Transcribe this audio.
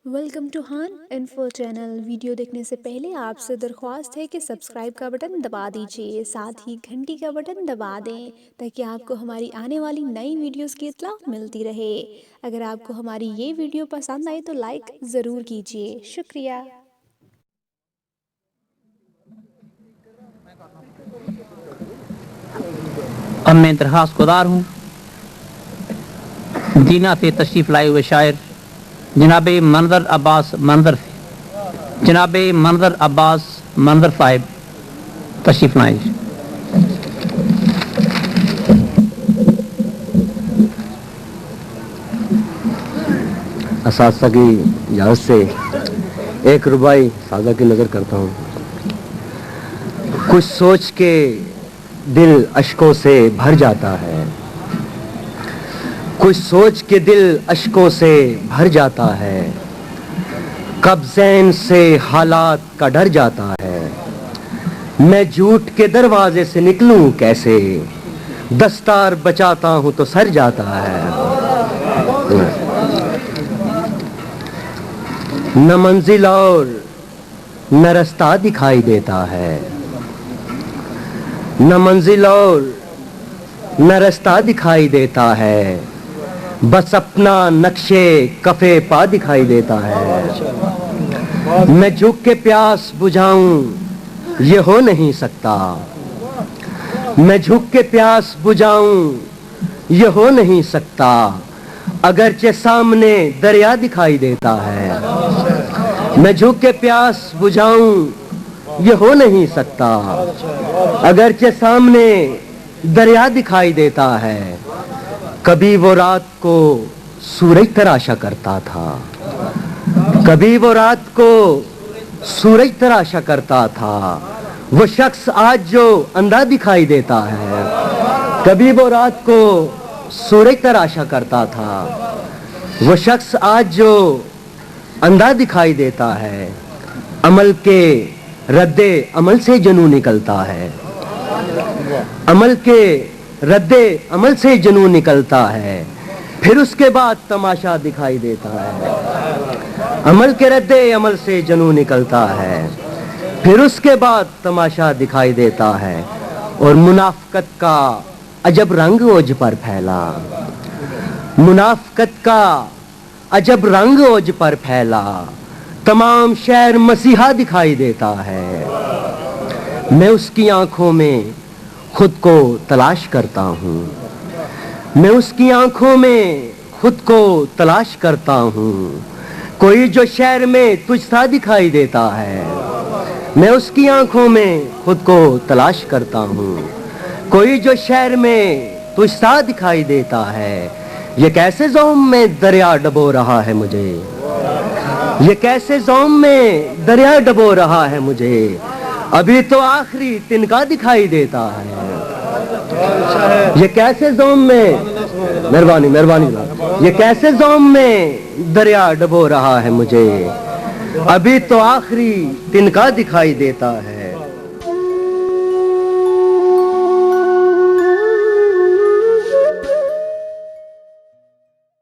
Welcome to ہان info channel. Video دیکھنے سے پہلے آپ سے درخواست ہے کہ سبسکرائب کا بٹن دبا دیجیے، ساتھ ہی گھنٹی کا بٹن دبا دیں تاکہ آپ کو ہماری آنے والی نئی ویڈیوز کی اطلاع ملتی رہے۔ اگر آپ کو ہماری یہ ویڈیو پسند آئے تو لائک ضرور کیجیے، شکریہ۔ اب میں درخواست گزار ہوں دینا سے تشریف لائے ہوئے شاعر جناب منظر عباس منظر صاحب تشریف لائیں۔ اساتذہ کی اجازت سے ایک رباعی سادہ کی نظر کرتا ہوں۔ کچھ سوچ کے دل اشکوں سے بھر جاتا ہے، کچھ سوچ کے دل اشکوں سے بھر جاتا ہے، کب ذہن سے حالات کا ڈر جاتا ہے، میں جھوٹ کے دروازے سے نکلوں کیسے، دستار بچاتا ہوں تو سر جاتا ہے۔ نہ منزل اور نہ رستہ دکھائی دیتا ہے، نہ منزل اور نہ رستہ دکھائی دیتا ہے، بس اپنا نقشے کفے پا دکھائی دیتا ہے۔ میں جھک کے پیاس بجھاؤں یہ ہو نہیں سکتا، میں جھک کے پیاس بجھاؤں یہ ہو نہیں سکتا، اگرچہ سامنے دریا دکھائی دیتا ہے۔ میں جھک کے پیاس بجھاؤں یہ ہو نہیں سکتا، اگرچہ سامنے دریا دکھائی دیتا ہے۔ کبھی وہ رات کو سورج تراشا کرتا تھا، کبھی وہ رات کو سورج تراشا کرتا تھا، وہ شخص آج جو اندھا دکھائی دیتا ہے۔ کبھی وہ رات کو سورج تراشا کرتا تھا، وہ شخص آج جو اندھا دکھائی دیتا ہے۔ عمل کے رد عمل سے جنون نکلتا ہے، عمل کے رد عمل سے جنون نکلتا ہے، پھر اس کے بعد تماشا دکھائی دیتا ہے۔ عمل کے رد عمل سے جنون نکلتا ہے، پھر اس کے بعد تماشا دکھائی دیتا ہے، اور منافقت کا عجب رنگ اوج پر پھیلا، منافقت کا عجب رنگ اوج پر پھیلا، تمام شہر مسیحا دکھائی دیتا ہے۔ میں اس کی آنکھوں میں خود کو تلاش کرتا ہوں، میں اس کی آنکھوں میں خود کو تلاش کرتا ہوں، کوئی جو شہر میں تجھ سا دکھائی دیتا ہے۔ میں اس کی آنکھوں میں خود کو تلاش کرتا ہوں، کوئی جو شہر میں تجھ سا دکھائی دیتا ہے۔ یہ کیسے زوم میں دریا ڈبو رہا ہے مجھے، یہ کیسے زوم میں دریا ڈبو رہا ہے مجھے، ابھی تو آخری تنکا دکھائی دیتا ہے۔ یہ کیسے زوم میں مہربانی یہ کیسے زوم میں دریا ڈبو رہا ہے مجھے، ابھی تو آخری تنکا دکھائی دیتا ہے۔